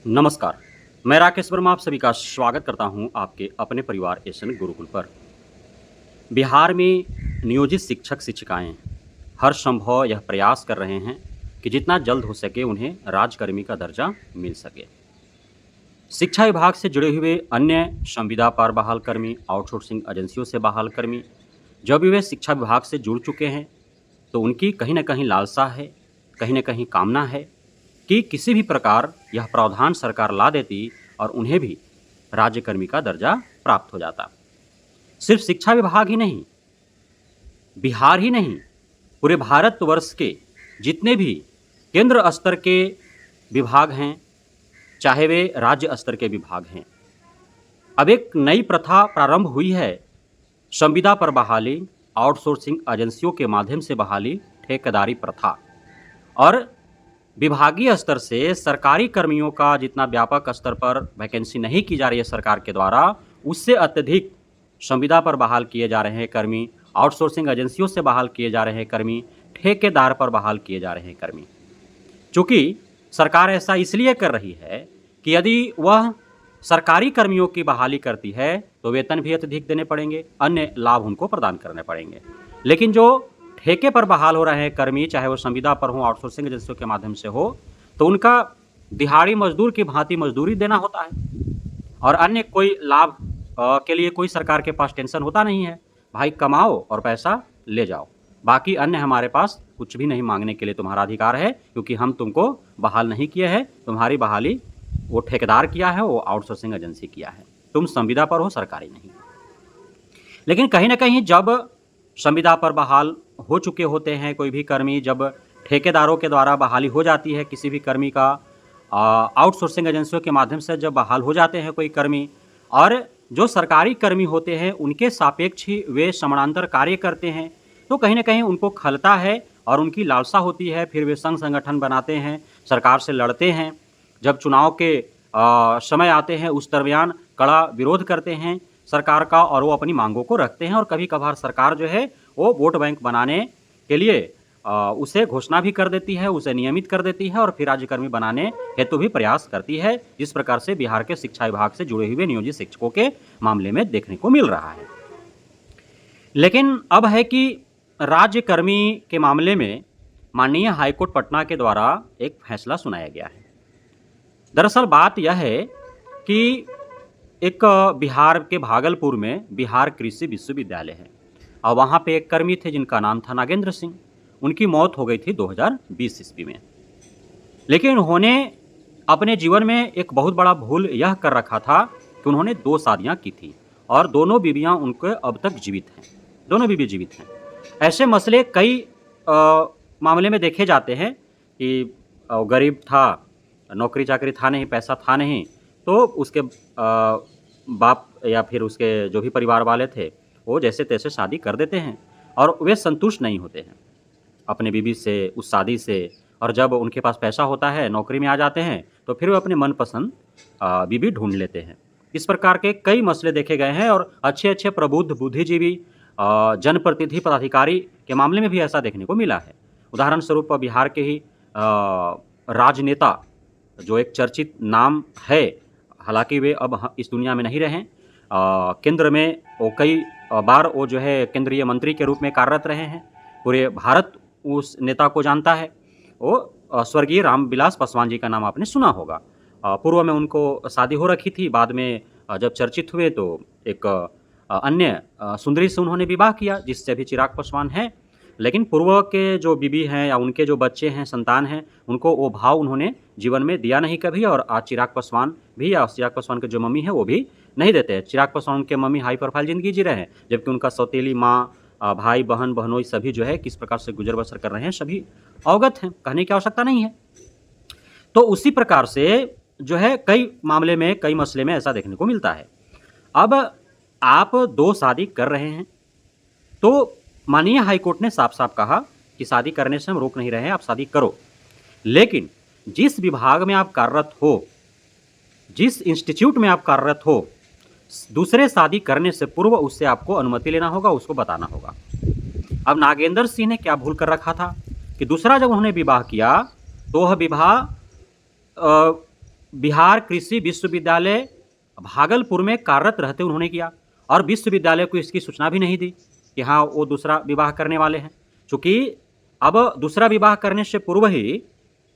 नमस्कार, मैं राकेश वर्मा आप सभी का स्वागत करता हूं आपके अपने परिवार एसएन गुरुकुल पर। बिहार में नियोजित शिक्षक-शिक्षिकाएँ हर संभव यह प्रयास कर रहे हैं कि जितना जल्द हो सके उन्हें राज्यकर्मी का दर्जा मिल सके। शिक्षा विभाग से जुड़े हुए अन्य संविदा पर बहाल कर्मी, आउटसोर्सिंग एजेंसियों से बहाल कर्मी, जब भी वे शिक्षा विभाग से जुड़ चुके हैं, तो उनकी कहीं न कहीं लालसा है, कहीं न कहीं कामना है कि किसी भी प्रकार यह प्रावधान सरकार ला देती और उन्हें भी राज्यकर्मी का दर्जा प्राप्त हो जाता। सिर्फ शिक्षा विभाग ही नहीं, बिहार ही नहीं, पूरे भारतवर्ष के जितने भी केंद्र स्तर के विभाग हैं, चाहे वे राज्य स्तर के विभाग हैं, अब एक नई प्रथा प्रारंभ हुई है। संविदा पर बहाली, आउटसोर्सिंग एजेंसियों के माध्यम से बहाली, ठेकेदारी प्रथा और विभागीय स्तर से सरकारी कर्मियों का जितना व्यापक स्तर पर वैकेंसी नहीं की जा रही है सरकार के द्वारा, उससे अत्यधिक संविदा पर बहाल किए जा रहे हैं कर्मी, आउटसोर्सिंग एजेंसियों से बहाल किए जा रहे हैं कर्मी, ठेकेदार पर बहाल किए जा रहे हैं कर्मी। चूँकि सरकार ऐसा इसलिए कर रही है कि यदि वह सरकारी कर्मियों की बहाली करती है, तो वेतन भी अत्यधिक देने पड़ेंगे, अन्य लाभ उनको प्रदान करने पड़ेंगे। लेकिन जो ठेके पर बहाल हो रहे हैं कर्मी, चाहे वो संविदा पर हों, आउटसोर्सिंग एजेंसियों के माध्यम से हो, तो उनका दिहाड़ी मजदूर की भांति मजदूरी देना होता है और अन्य कोई लाभ के लिए कोई सरकार के पास टेंशन होता नहीं है। भाई कमाओ और पैसा ले जाओ, बाकी अन्य हमारे पास कुछ भी नहीं मांगने के लिए तुम्हारा अधिकार है, क्योंकि हम तुमको बहाल नहीं किए हैं। तुम्हारी बहाली वो ठेकेदार किया है, वो आउटसोर्सिंग एजेंसी किया है, तुम संविदा पर हो, सरकारी नहीं। लेकिन कहीं न कहीं जब संविदा पर बहाल हो चुके होते हैं कोई भी कर्मी, जब ठेकेदारों के द्वारा बहाली हो जाती है किसी भी कर्मी का, आउटसोर्सिंग एजेंसियों के माध्यम से जब बहाल हो जाते हैं कोई कर्मी, और जो सरकारी कर्मी होते हैं उनके सापेक्ष ही वे समानांतर कार्य करते हैं, तो कहीं न कहीं उनको खलता है और उनकी लालसा होती है। फिर वे संघ संगठन बनाते हैं, सरकार से लड़ते हैं। जब चुनाव के समय आते हैं उस दरमियान कड़ा विरोध करते हैं सरकार का और वो अपनी मांगों को रखते हैं, और कभी-कभार सरकार जो है वो वोट बैंक बनाने के लिए उसे घोषणा भी कर देती है, उसे नियमित कर देती है और फिर राज्यकर्मी बनाने हेतु भी प्रयास करती है, जिस प्रकार से बिहार के शिक्षा विभाग से जुड़े हुए नियोजित शिक्षकों के मामले में देखने को मिल रहा है। लेकिन अब है कि राज्यकर्मी के मामले में माननीय हाईकोर्ट पटना के द्वारा एक फैसला सुनाया गया है। दरअसल बात यह है कि एक बिहार के भागलपुर में बिहार कृषि विश्वविद्यालय है और वहाँ पे एक कर्मी थे जिनका नाम था नागेंद्र सिंह। उनकी मौत हो गई थी 2020 ईस्वी में। लेकिन उन्होंने अपने जीवन में एक बहुत बड़ा भूल यह कर रखा था कि उन्होंने 2 शादियाँ की थी और दोनों बीवियाँ उनके अब तक जीवित हैं, दोनों बीवी जीवित हैं। ऐसे मसले कई मामले में देखे जाते हैं कि गरीब था, नौकरी-चाकरी था नहीं, पैसा था नहीं, तो उसके बाप या फिर उसके जो भी परिवार वाले थे, वो जैसे-तैसे शादी कर देते हैं और वे संतुष्ट नहीं होते हैं अपने बीवी से, उस शादी से, और जब उनके पास पैसा होता है, नौकरी में आ जाते हैं, तो फिर वो अपने मनपसंद बीवी ढूँढ लेते हैं। इस प्रकार के कई मसले देखे गए हैं और अच्छे-अच्छे प्रबुद्ध बुद्धिजीवी जनप्रतिनिधि पदाधिकारी के मामले में भी ऐसा देखने को मिला है। उदाहरण स्वरूप बिहार के ही राजनेता जो एक चर्चित नाम है, हालाँकि वे अब इस दुनिया में नहीं रहे। केंद्र में वो कई बार वो जो है केंद्रीय मंत्री के रूप में कार्यरत रहे हैं। पूरे भारत उस नेता को जानता है। वो स्वर्गीय रामविलास पासवान जी का नाम आपने सुना होगा। पूर्व में उनको शादी हो रखी थी, बाद में जब चर्चित हुए तो एक अन्य सुंदरी से उन्होंने विवाह किया, जिससे भी चिराग पासवान हैं। लेकिन पूर्व के जो बीवी हैं या उनके जो बच्चे हैं, संतान हैं, उनको वो भाव उन्होंने जीवन में दिया नहीं कभी, और आज चिराग पासवान भी या चिराग पासवान के जो मम्मी हैं वो भी नहीं देते हैं। चिराग पासवान के मम्मी हाई प्रोफाइल ज़िंदगी जी रहे हैं, जबकि उनका सौतेली माँ, भाई, बहन, बहनोई सभी जो है किस प्रकार से गुज़र बसर कर रहे हैं, सभी अवगत हैं, कहने की आवश्यकता नहीं है। तो उसी प्रकार से जो है कई मामले में, कई मसले में ऐसा देखने को मिलता है। अब आप 2 शादी कर रहे हैं, तो माननीय हाईकोर्ट ने साफ-साफ कहा कि शादी करने से हम रोक नहीं रहे हैं, आप शादी करो। लेकिन जिस विभाग में आप कार्यरत हो, जिस इंस्टीट्यूट में आप कार्यरत हो, दूसरे शादी करने से पूर्व उससे आपको अनुमति लेना होगा, उसको बताना होगा। अब नागेंद्र सिंह ने क्या भूल कर रखा था कि दूसरा जब उन्होंने विवाह किया, तो वह विवाह बिहार कृषि विश्वविद्यालय भागलपुर में कार्यरत रहते उन्होंने किया और विश्वविद्यालय को इसकी सूचना भी नहीं दी कि हाँ वो दूसरा विवाह करने वाले हैं, चूँकि अब दूसरा विवाह करने से पूर्व ही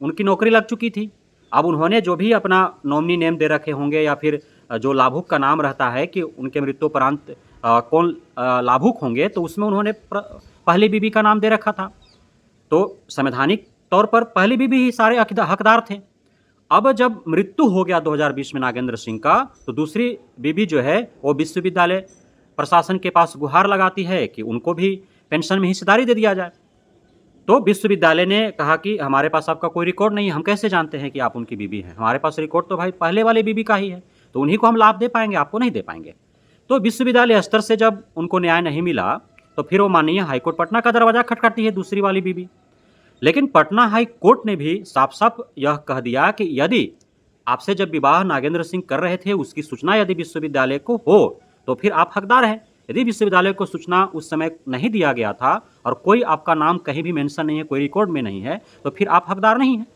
उनकी नौकरी लग चुकी थी। अब उन्होंने जो भी अपना नॉमिनी नेम दे रखे होंगे या फिर जो लाभुक का नाम रहता है कि उनके मृत्युपरांत कौन लाभुक होंगे, तो उसमें उन्होंने पहली बीबी का नाम दे रखा था। तो संवैधानिक तौर पर पहली बीबी ही सारे हकदार थे। अब जब मृत्यु हो गया 2020 में नागेंद्र सिंह का, तो दूसरी बीबी जो है वो विश्वविद्यालय प्रशासन के पास गुहार लगाती है कि उनको भी पेंशन में हिस्सेदारी दे दिया जाए। तो विश्वविद्यालय ने कहा कि हमारे पास आपका कोई रिकॉर्ड नहीं है, हम कैसे जानते हैं कि आप उनकी बीबी हैं, हमारे पास रिकॉर्ड तो भाई पहले वाले बीबी का ही है, तो उन्हीं को हम लाभ दे पाएंगे, आपको नहीं दे पाएंगे। तो विश्वविद्यालय स्तर से जब उनको न्याय नहीं मिला, तो फिर वो माननीय हाईकोर्ट पटना का दरवाजा खटखटाती है दूसरी वाली बीबी। लेकिन पटना हाई कोर्ट ने भी साफ साफ यह कह दिया कि यदि आपसे जब विवाह नागेंद्र सिंह कर रहे थे उसकी सूचना यदि विश्वविद्यालय को हो तो फिर आप हकदार हैं। यदि विश्वविद्यालय को सूचना उस समय नहीं दिया गया था और कोई आपका नाम कहीं भी मेंशन नहीं है, कोई रिकॉर्ड में नहीं है, तो फिर आप हकदार नहीं हैं।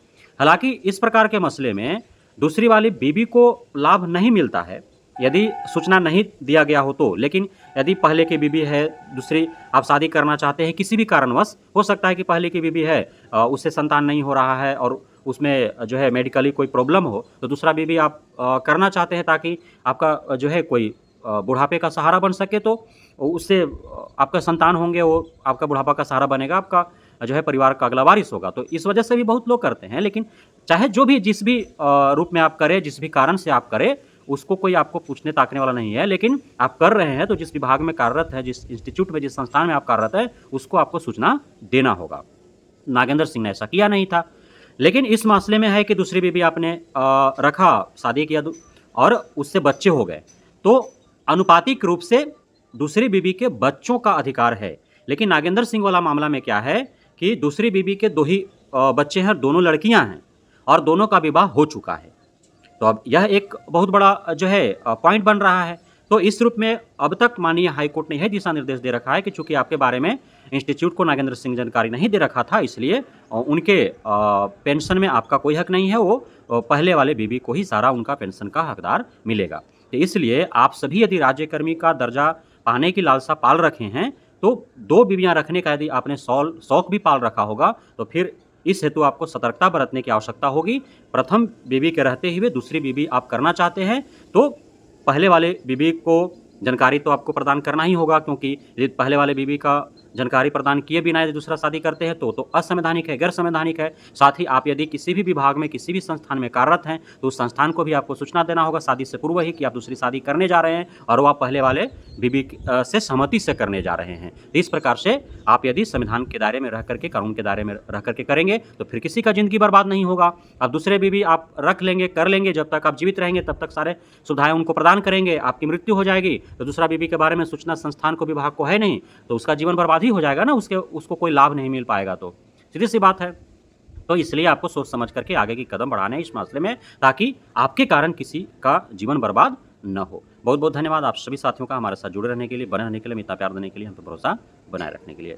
हालांकि इस प्रकार के मसले में दूसरी वाली बीबी को लाभ नहीं मिलता है यदि सूचना नहीं दिया गया हो तो। लेकिन यदि पहले की बीबी है, दूसरी आप शादी करना चाहते हैं, किसी भी कारणवश हो सकता है कि पहले की बीबी है उससे संतान नहीं हो रहा है और उसमें जो है मेडिकली कोई प्रॉब्लम हो, तो दूसरा बीबी आप करना चाहते हैं ताकि आपका जो है कोई बुढ़ापे का सहारा बन सके, तो उससे आपका संतान होंगे, वो आपका बुढ़ापा का सहारा बनेगा, आपका जो है परिवार का अगला वारिस होगा। तो इस वजह से भी बहुत लोग करते हैं। लेकिन चाहे जो भी जिस भी रूप में आप करें, जिस भी कारण से आप करें, उसको कोई आपको पूछने ताकने वाला नहीं है। लेकिन आप कर रहे हैं तो जिस विभाग में कार्यरत है, जिस इंस्टीट्यूट में, जिस संस्थान में आप कार्यरत है, उसको आपको सूचना देना होगा। नागेंद्र सिंह ने ऐसा किया नहीं था। लेकिन इस मामले में है कि दूसरी बीबी आपने रखा, शादी किया और उससे बच्चे हो गए, तो अनुपातिक रूप से दूसरी बीबी के बच्चों का अधिकार है। लेकिन नागेंद्र सिंह वाला मामला में क्या है कि दूसरी बीबी के दो ही बच्चे हैं, दोनों लड़कियां हैं और दोनों का विवाह हो चुका है। तो अब यह एक बहुत बड़ा जो है पॉइंट बन रहा है। तो इस रूप में अब तक माननीय हाईकोर्ट ने यह दिशा निर्देश दे रखा है कि चूंकि आपके बारे में इंस्टीट्यूट को नागेंद्र सिंह जानकारी नहीं दे रखा था, इसलिए उनके पेंशन में आपका कोई हक नहीं है, वो पहले वाले बीबी को ही सारा उनका पेंशन का हकदार मिलेगा। तो इसलिए आप सभी यदि राज्यकर्मी का दर्जा पाने की लालसा पाल रखे हैं, तो दो बीवियाँ रखने का यदि आपने शौक भी पाल रखा होगा, तो फिर इस हेतु आपको सतर्कता बरतने की आवश्यकता होगी। प्रथम बीबी के रहते हुए दूसरी बीबी आप करना चाहते हैं तो पहले वाले बीबी को जानकारी तो आपको प्रदान करना ही होगा, क्योंकि यदि पहले वाले बीबी का जानकारी प्रदान किए बिना यदि दूसरा शादी करते हैं तो असंवैधानिक है, गैर संवैधानिक है। साथ ही आप यदि किसी भी विभाग में, किसी भी संस्थान में कार्यरत हैं, तो उस संस्थान को भी आपको सूचना देना होगा शादी से पूर्व ही कि आप दूसरी शादी करने जा रहे हैं और वो आप पहले वाले बीबी से सहमति से करने जा रहे हैं। इस प्रकार से आप यदि संविधान के दायरे में रह करके, कानून के दायरे में रह करके करेंगे तो फिर किसी का जिंदगी बर्बाद नहीं होगा। अब दूसरे बीबी आप रख लेंगे, कर लेंगे, जब तक आप जीवित रहेंगे तब तक सारे सुविधाएं उनको प्रदान करेंगे। आपकी मृत्यु हो जाएगी तो दूसरा बीबी के बारे में सूचना संस्थान को, विभाग को है नहीं, तो उसका जीवन बर्बाद ही हो जाएगा ना, उसको कोई लाभ नहीं मिल पाएगा। तो सीधी सी बात है। तो इसलिए आपको सोच समझ करके आगे की कदम बढ़ाने हैं इस मसले में, ताकि आपके कारण किसी का जीवन बर्बाद न हो। बहुत बहुत धन्यवाद आप सभी साथियों का हमारे साथ जुड़े रहने के लिए, बने रहने के लिए, इतना प्यार देने के लिए, हम पर भरोसा बनाए रखने के लिए।